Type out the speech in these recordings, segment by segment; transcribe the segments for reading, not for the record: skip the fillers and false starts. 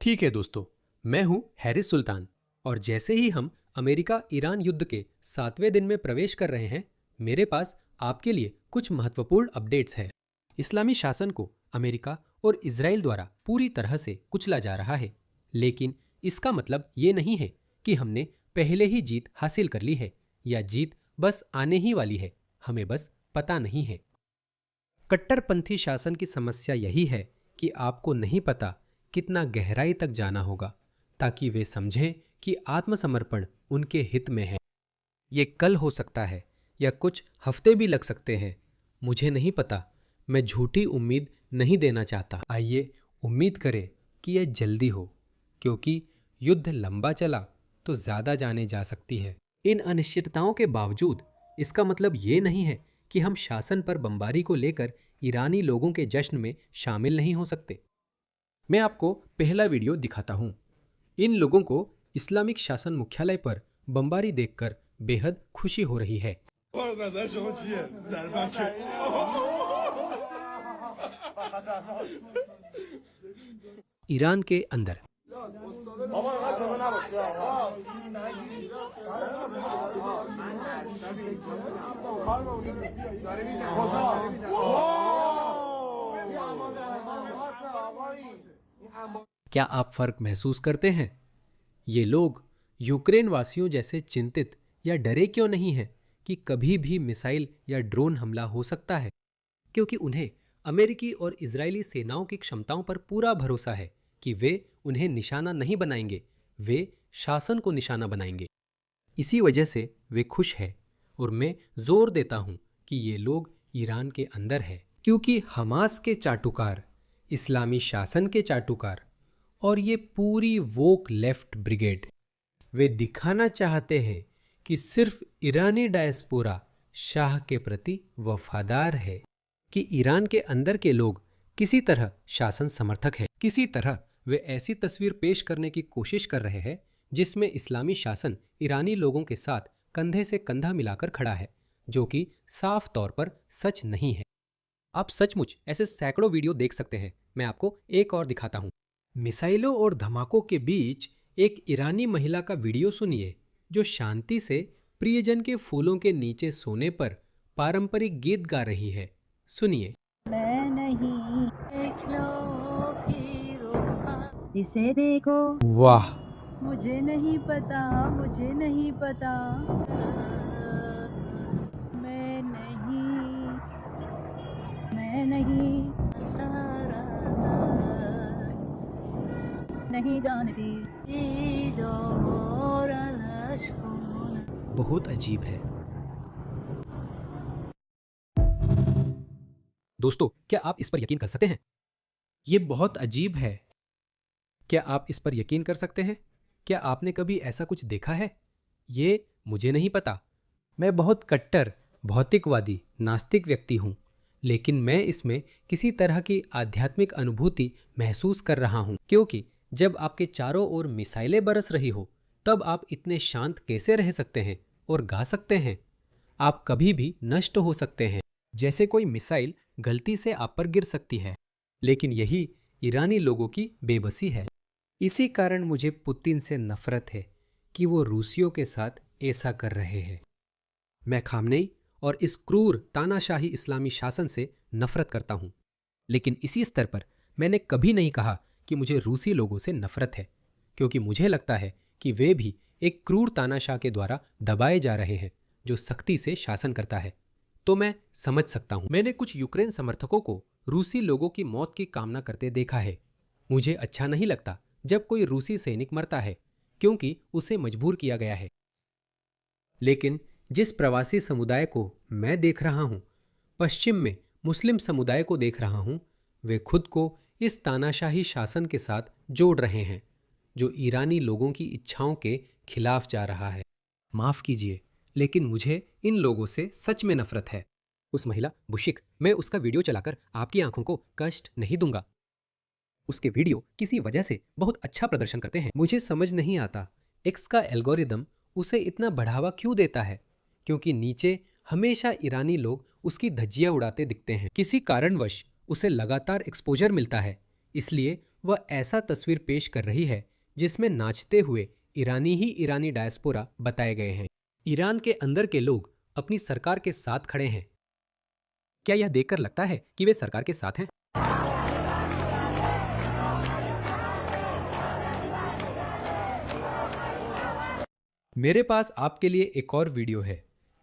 ठीक है दोस्तों, मैं हूं हैरिस सुल्तान और जैसे ही हम अमेरिका ईरान युद्ध के 7वें दिन में प्रवेश कर रहे हैं, मेरे पास आपके लिए कुछ महत्वपूर्ण अपडेट्स हैं। इस्लामी शासन को अमेरिका और इजराइल द्वारा पूरी तरह से कुचला जा रहा है, लेकिन इसका मतलब ये नहीं है कि हमने पहले ही जीत हासिल कर ली है या जीत बस आने ही वाली है, हमें बस पता नहीं है। कट्टरपंथी शासन की समस्या यही है कि आपको नहीं पता कितना गहराई तक जाना होगा ताकि वे समझें कि आत्मसमर्पण उनके हित में है। ये कल हो सकता है या कुछ हफ्ते भी लग सकते हैं, मुझे नहीं पता। मैं झूठी उम्मीद नहीं देना चाहता। आइए उम्मीद करें कि यह जल्दी हो, क्योंकि युद्ध लंबा चला तो ज़्यादा जाने जा सकती है। इन अनिश्चितताओं के बावजूद इसका मतलब ये नहीं है कि हम शासन पर बमबारी को लेकर ईरानी लोगों के जश्न में शामिल नहीं हो सकते। मैं आपको पहला वीडियो दिखाता हूँ। इन लोगों को इस्लामिक शासन मुख्यालय पर बमबारी देखकर बेहद खुशी हो रही है। ईरान के अंदर क्या आप फर्क महसूस करते हैं? ये लोग यूक्रेन वासियों जैसे चिंतित या डरे क्यों नहीं हैं कि कभी भी मिसाइल या ड्रोन हमला हो सकता है? क्योंकि उन्हें अमेरिकी और इजरायली सेनाओं की क्षमताओं पर पूरा भरोसा है कि वे उन्हें निशाना नहीं बनाएंगे, वे शासन को निशाना बनाएंगे। इसी वजह से वे खुश हैं और मैं जोर देता हूं कि ये लोग ईरान के अंदर है, क्योंकि हमास के चाटुकार, इस्लामी शासन के चाटुकार और ये पूरी वोक लेफ्ट ब्रिगेड, वे दिखाना चाहते हैं कि सिर्फ ईरानी डायस्पोरा शाह के प्रति वफादार है, कि ईरान के अंदर के लोग किसी तरह शासन समर्थक है। किसी तरह वे ऐसी तस्वीर पेश करने की कोशिश कर रहे हैं जिसमें इस्लामी शासन ईरानी लोगों के साथ कंधे से कंधा मिलाकर खड़ा है, जो कि साफ तौर पर सच नहीं है। आप सचमुच ऐसे सैकड़ों वीडियो देख सकते हैं। मैं आपको एक और दिखाता हूँ। मिसाइलों और धमाकों के बीच एक ईरानी महिला का वीडियो सुनिए, जो शांति से प्रियजन के फूलों के नीचे सोने पर पारंपरिक गीत गा रही है। सुनिए। मैं नहीं, देख लो फिर इसे देखो। वाह, मुझे नहीं पता, मुझे नहीं पता। मैं नहीं जानती। बहुत अजीब है। दोस्तों, क्या आप इस पर यकीन कर सकते हैं? ये बहुत अजीब है। क्या आप इस पर यकीन कर सकते हैं? क्या आपने कभी ऐसा कुछ देखा है? ये मुझे नहीं पता। मैं बहुत कट्टर, भौतिकवादी, नास्तिक व्यक्ति हूँ, लेकिन मैं इसमें किसी तरह की आध्यात्मिक अनुभूति महसूस कर रहा हूँ, क्योंकि जब आपके चारों ओर मिसाइलें बरस रही हो, तब आप इतने शांत कैसे रह सकते हैं और गा सकते हैं? आप कभी भी नष्ट हो सकते हैं, जैसे कोई मिसाइल गलती से आप पर गिर सकती है। लेकिन यही ईरानी लोगों की बेबसी है। इसी कारण मुझे पुतिन से नफरत है कि वो रूसियों के साथ ऐसा कर रहे हैं। मैं खामनेई और इस क्रूर तानाशाही इस्लामी शासन से नफरत करता हूँ, लेकिन इसी स्तर पर मैंने कभी नहीं कहा कि मुझे रूसी लोगों से नफरत है, क्योंकि मुझे लगता है कि वे भी एक क्रूर तानाशाह के द्वारा दबाए जा रहे हैं जो सख्ती से शासन करता है। तो मैं समझ सकता हूँ। मैंने कुछ यूक्रेन समर्थकों को रूसी लोगों की मौत की कामना करते देखा है। मुझे अच्छा नहीं लगता जब कोई रूसी सैनिक मरता है, क्योंकि उसे मजबूर किया गया है। लेकिन जिस प्रवासी समुदाय को मैं देख रहा हूँ, पश्चिम में मुस्लिम समुदाय को देख रहा हूँ, वे खुद को इस तानाशाही शासन के साथ जोड़ रहे हैं जो ईरानी लोगों की इच्छाओं के खिलाफ जा रहा है। माफ कीजिए, लेकिन मुझे इन लोगों से सच में नफरत है। उस महिला बुशिक, मैं उसका वीडियो चलाकर आपकी आंखों को कष्ट नहीं दूंगा। उसके वीडियो किसी वजह से बहुत अच्छा प्रदर्शन करते हैं। मुझे समझ नहीं आता एक्स का एल्गोरिदम उसे इतना बढ़ावा क्यों देता है, क्योंकि नीचे हमेशा ईरानी लोग उसकी धज्जियां उड़ाते दिखते हैं। किसी कारणवश उसे लगातार एक्सपोजर मिलता है, इसलिए वह ऐसा तस्वीर पेश कर रही है जिसमें नाचते हुए ईरानी डायस्पोरा बताए गए हैं। ईरान के अंदर के लोग अपनी सरकार के साथ खड़े हैं। क्या यह देखकर लगता है कि वे सरकार के साथ हैं? मेरे पास आपके लिए एक और वीडियो है।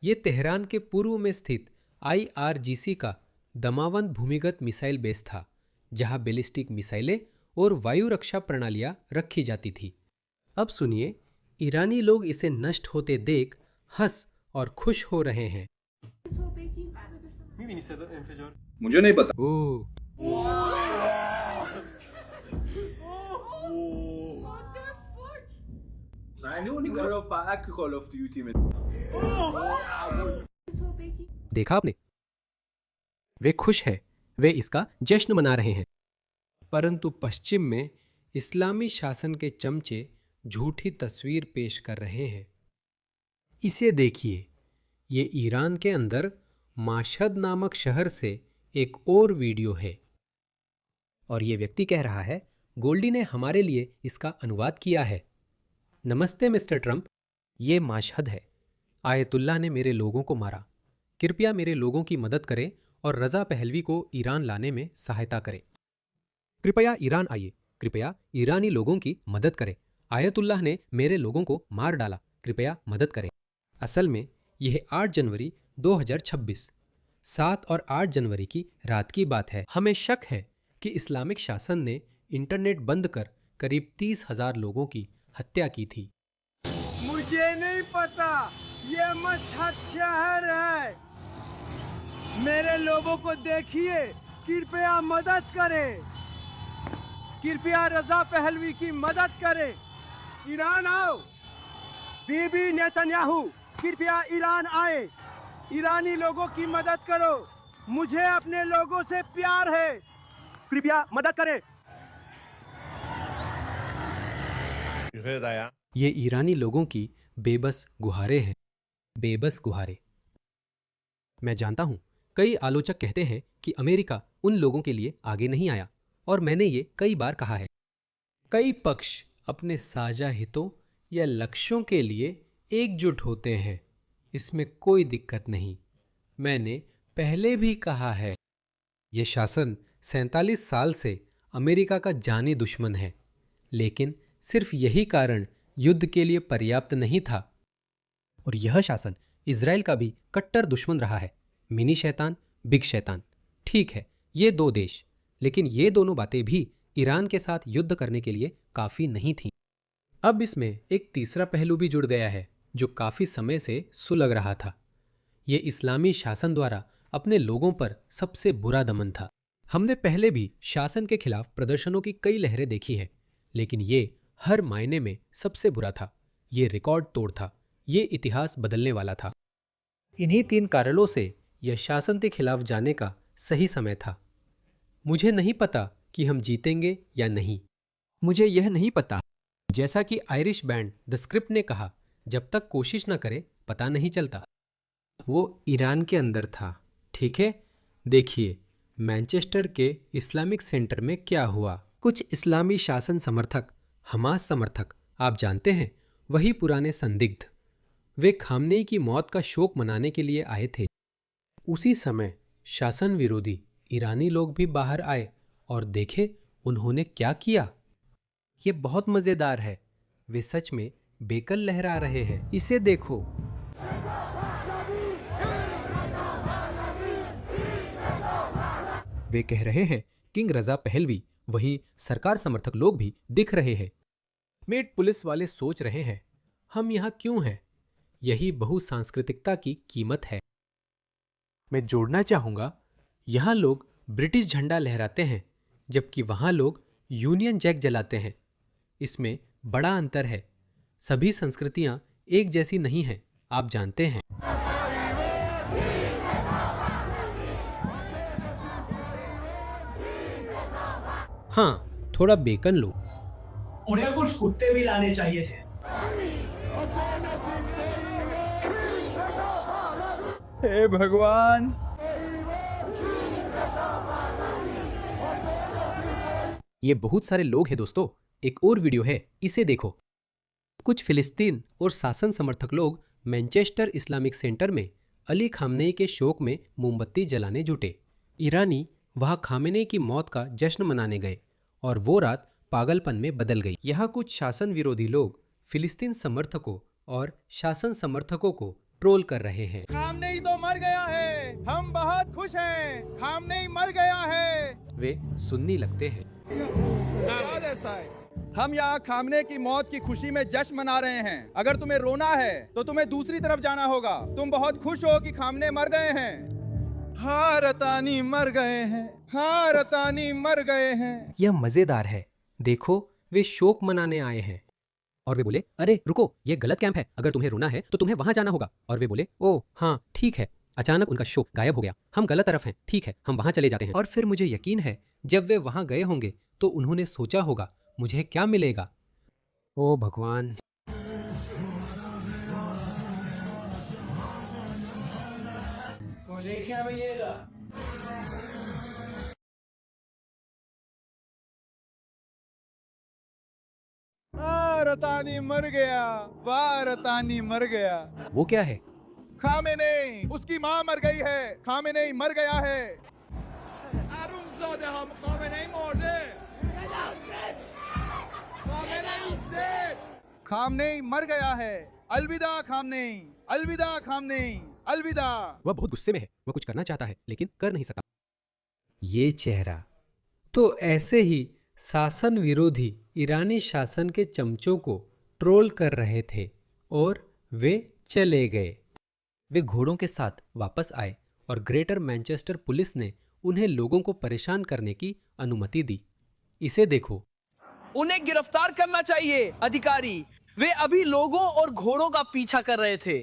ये तेहरान के पूर्व में स्थित IRGC का दमावंद भूमिगत मिसाइल बेस था, जहां बैलिस्टिक मिसाइलें और वायु रक्षा प्रणालियां रखी जाती थी। अब सुनिए, ईरानी लोग इसे नष्ट होते देख हंस और खुश हो रहे हैं। मुझे नहीं पता। ओह, देखा आपने? वे खुश हैं, वे इसका जश्न मना रहे हैं। परंतु पश्चिम में इस्लामी शासन के चमचे झूठी तस्वीर पेश कर रहे हैं। इसे देखिए, ये ईरान के अंदर माशहद नामक शहर से एक और वीडियो है और ये व्यक्ति कह रहा है, गोल्डी ने हमारे लिए इसका अनुवाद किया है। नमस्ते मिस्टर ट्रंप, ये माशहद है। आयतुल्लाह ने मेरे लोगों को मारा। कृपया मेरे लोगों की मदद करें और रजा पहलवी को ईरान लाने में सहायता करें। कृपया ईरान आइए, कृपया ईरानी लोगों की मदद करें। आयतुल्लाह ने मेरे लोगों को मार डाला, कृपया मदद करें। असल में यह 8 जनवरी 2026 7 और 8 जनवरी की रात की बात है। हमें शक है कि इस्लामिक शासन ने इंटरनेट बंद कर करीब 30,000 लोगों की हत्या की थी। मुझे नहीं पता, ये मशहद शहर है। मेरे लोगों को देखिए, कृपया मदद करें, कृपया रजा पहलवी की मदद करें। ईरान आओ, बीबी नेतन्याहू, कृपया ईरान आए, ईरानी लोगों की मदद करो। मुझे अपने लोगों से प्यार है, कृपया मदद करें। ये ईरानी लोगों की बेबस गुहारें हैं, बेबस गुहारें। मैं जानता हूं, कई आलोचक कहते हैं कि अमेरिका उन लोगों के लिए आगे नहीं आया, और मैंने ये कई बार कहा है। कई पक्ष अपने साझा हितों या लक्ष्यों के लिए एकजुट होते हैं, इसमें कोई दिक्कत नहीं। मैंने पहले भी कहा है, यह शासन 47 साल से अमेरिका का जानी दुश्मन है, लेकिन सिर्फ यही कारण युद्ध के लिए पर्याप्त नहीं था। और यह शासन इजराइल का भी कट्टर दुश्मन रहा है। मिनी शैतान, बिग शैतान। ठीक है, ये 2 देश, लेकिन ये दोनों बातें भी ईरान के साथ युद्ध करने के लिए काफ़ी नहीं थीं। अब इसमें एक तीसरा पहलू भी जुड़ गया है, जो काफ़ी समय से सुलग रहा था। ये इस्लामी शासन द्वारा अपने लोगों पर सबसे बुरा दमन था। हमने पहले भी शासन के खिलाफ प्रदर्शनों की कई लहरें देखी है, लेकिन ये हर मायने में सबसे बुरा था। ये रिकॉर्ड तोड़ था, ये इतिहास बदलने वाला था। इन्हीं 3 कारणों से यह शासन के खिलाफ जाने का सही समय था। मुझे नहीं पता कि हम जीतेंगे या नहीं। मुझे यह नहीं पता। जैसा कि आयरिश बैंड द स्क्रिप्ट ने कहा, जब तक कोशिश न करे पता नहीं चलता। वो ईरान के अंदर था, ठीक है। देखिए, मैनचेस्टर के इस्लामिक सेंटर में क्या हुआ। कुछ इस्लामी शासन समर्थक, हमास समर्थक, आप जानते हैं, वही पुराने संदिग्ध, वे खामनेई की मौत का शोक मनाने के लिए आए थे। उसी समय शासन विरोधी ईरानी लोग भी बाहर आए और देखे उन्होंने क्या किया। ये बहुत मज़ेदार है। वे सच में बेकल लहरा रहे हैं। इसे देखो। वे कह रहे हैं किंग रजा पहलवी। वही सरकार समर्थक लोग भी दिख रहे हैं। मेट पुलिस वाले सोच रहे हैं, हम यहाँ क्यों हैं? यही बहुसांस्कृतिकता की कीमत है। मैं जोड़ना चाहूँगा, यहाँ लोग ब्रिटिश झंडा लहराते हैं, जबकि वहाँ लोग यूनियन जैक जलाते हैं। इसमें बड़ा अंतर है। सभी संस्कृतियाँ एक जैसी नहीं हैं, आप जानते हैं। हाँ, थोड़ा बेकन लो। उन्हें कुछ कुत्ते भी लाने चाहिए थे। हे भगवान, ये बहुत सारे लोग हैं दोस्तों। एक और वीडियो है, इसे देखो। कुछ फिलिस्तीन और शासन समर्थक लोग मैनचेस्टर इस्लामिक सेंटर में अली खामनेई के शोक में मोमबत्ती जलाने जुटे। ईरानी वहां खामेनेई की मौत का जश्न मनाने गए और वो रात पागलपन में बदल गई। यहाँ कुछ शासन विरोधी लोग फिलिस्तीन समर्थकों और शासन समर्थकों को ट्रोल कर रहे हैं। खामनेई तो मर गया है, हम बहुत खुश हैं। खामनेई मर गया है। वे सुन्नी लगते हैं। हम यहाँ खामने की मौत की खुशी में जश्न मना रहे हैं। अगर तुम्हें रोना है तो तुम्हें दूसरी तरफ जाना होगा। तुम बहुत खुश हो कि खामने मर गए हैं। हाँ रतानी मर गए हैं, हाँ रतानी मर गए हैं। यह मजेदार है। देखो, वे शोक मनाने आए हैं और वे बोले, अरे रुको, ये गलत कैंप है। अगर तुम्हें रोना है तो तुम्हें वहां जाना होगा। और वे बोले, ओ हाँ ठीक है। अचानक उनका शोक गायब हो गया। हम गलत तरफ हैं, ठीक है, हम वहां चले जाते हैं। और फिर मुझे यकीन है जब वे वहां गए होंगे तो उन्होंने सोचा होगा, मुझे क्या मिलेगा। ओ भगवान। मुझे क्या मिलेगा? रतानी मर गया, वाह रतानी मर गया। वो क्या है? खामेनेई, उसकी माँ मर गई है। खामेनेई मर गया है। खामनेई मर गया है। अलविदा खामनेई, अलविदा खामनेई, अलविदा। वह बहुत गुस्से में है। वह कुछ करना चाहता है लेकिन कर नहीं सका। ये चेहरा। तो ऐसे ही शासन विरोधी ईरानी शासन के चमचों को ट्रोल कर रहे थे और वे चले गए। वे घोड़ों के साथ वापस आए और ग्रेटर मैनचेस्टर पुलिस ने उन्हें लोगों को परेशान करने की अनुमति दी। इसे देखो। उन्हें गिरफ्तार करना चाहिए अधिकारी। वे अभी लोगों और घोड़ों का पीछा कर रहे थे।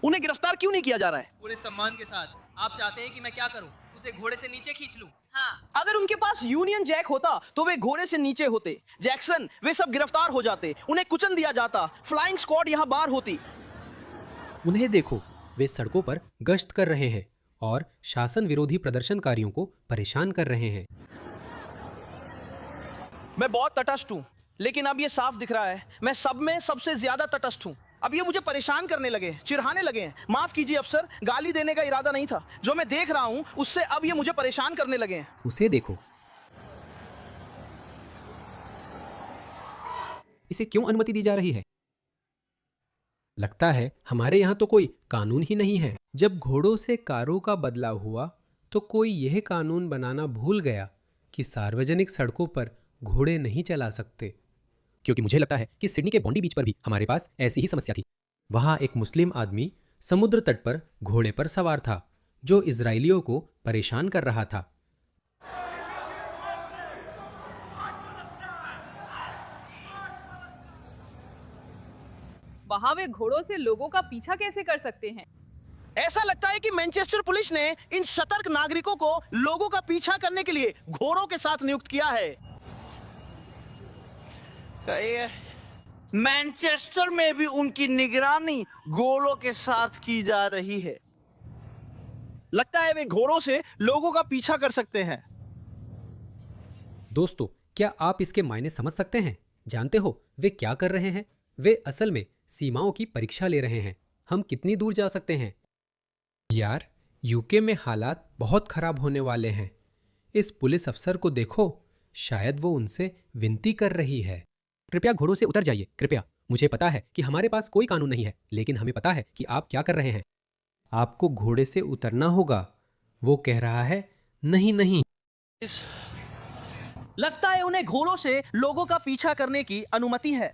उन्हें गिरफ्तार क्यों नहीं किया जा रहा है? पूरे सम्मान के साथ आप चाहते हैं कि मैं क्या करूं? उसे घोड़े से नीचे खींच लूं? हाँ। अगर उनके पास यूनियन जैक होता तो वे घोड़े से नीचे होते। जैक्सन, वे सब गिरफ्तार हो जाते। उन्हें कुचल दिया जाता। फ्लाइंग स्क्वाड यहाँ बाहर होती। उन्हें देखो, वे सड़कों पर गश्त कर रहे हैं और शासन विरोधी प्रदर्शनकारियों को परेशान कर रहे हैं। मैं बहुत तटस्थ हूँ, लेकिन अब ये साफ दिख रहा है मैं सब में सबसे ज्यादा तटस्थ हूँ। अब ये मुझे परेशान करने लगे, चिढ़ाने लगे हैं। माफ कीजिए अफसर, गाली देने का इरादा नहीं था। जो मैं देख रहा हूँ उससे अब ये मुझे परेशान करने लगे हैं। उसे देखो। इसे क्यों अनुमति दी जा रही है? लगता है हमारे यहाँ तो कोई कानून ही नहीं है। जब घोड़ों से कारों का बदलाव हुआ तो कोई यह कानून बनाना भूल गया कि सार्वजनिक सड़कों पर घोड़े नहीं चला सकते। क्योंकि मुझे लगता है कि सिडनी के बॉन्डी बीच पर भी हमारे पास ऐसी ही समस्या थी। वहां एक मुस्लिम आदमी समुद्र तट पर घोड़े पर सवार था जो इजरायलियों को परेशान कर रहा था। वहाँ वे घोड़ों से लोगों का पीछा कैसे कर सकते हैं? ऐसा लगता है कि मैनचेस्टर पुलिस ने इन सतर्क नागरिकों को लोगों का पीछा करने के लिए घोड़ों के साथ नियुक्त किया है। मैनचेस्टर में भी उनकी निगरानी घोड़ों के साथ की जा रही है। लगता है वे घोड़ों से लोगों का पीछा कर सकते हैं। दोस्तों, क्या आप इसके मायने समझ सकते हैं? जानते हो वे क्या कर रहे हैं? वे असल में सीमाओं की परीक्षा ले रहे हैं। हम कितनी दूर जा सकते हैं? यार, यूके में हालात बहुत खराब होने वाले हैं। इस पुलिस अफसर को देखो, शायद वो उनसे विनती कर रही है। कृपया घोड़ों से उतर जाइए, कृपया। मुझे पता है कि हमारे पास कोई कानून नहीं है, लेकिन हमें पता है कि आप क्या कर रहे हैं। आपको घोड़े से उतरना होगा। वो कह रहा है, नहीं नहीं। लगता है उन्हें घोड़ों से लोगों का पीछा करने की अनुमति है।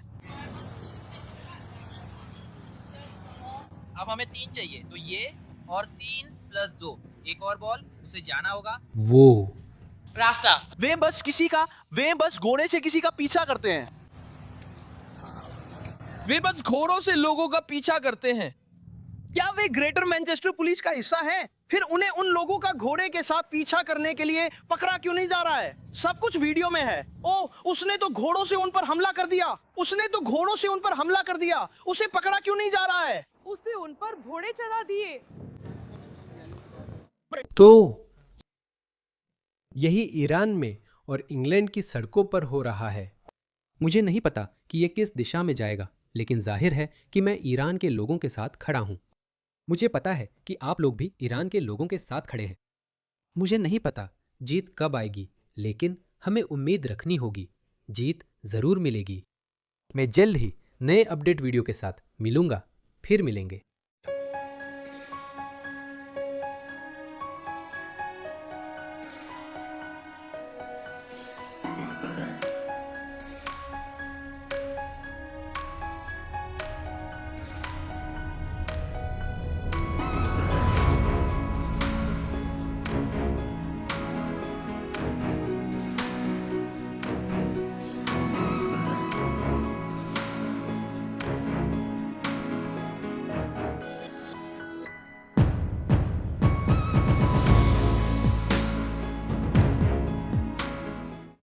अब हमें 3 चाहिए, तो ये और 3 + 2, एक और बॉल, उसे जाना होगा वो रास्ता। वे बस घोड़े से किसी का पीछा करते हैं। वे बस घोड़ों से लोगों का पीछा करते हैं। क्या वे ग्रेटर मैनचेस्टर पुलिस का हिस्सा हैं? फिर उन्हें उन लोगों का घोड़े के साथ पीछा करने के लिए पकड़ा क्यों नहीं जा रहा है? सब कुछ वीडियो में है। ओ, उसने तो घोड़ों से उन पर हमला कर दिया। उसे पकड़ा क्यों नहीं जा रहा है? उसने उन पर घोड़े चढ़ा दिए। तो यही ईरान में और इंग्लैंड की सड़कों पर हो रहा है। मुझे नहीं पता कि यह किस दिशा में जाएगा, लेकिन जाहिर है कि मैं ईरान के लोगों के साथ खड़ा हूं। मुझे पता है कि आप लोग भी ईरान के लोगों के साथ खड़े हैं। मुझे नहीं पता जीत कब आएगी, लेकिन हमें उम्मीद रखनी होगी, जीत जरूर मिलेगी। मैं जल्द ही नए अपडेट वीडियो के साथ मिलूंगा। फिर मिलेंगे।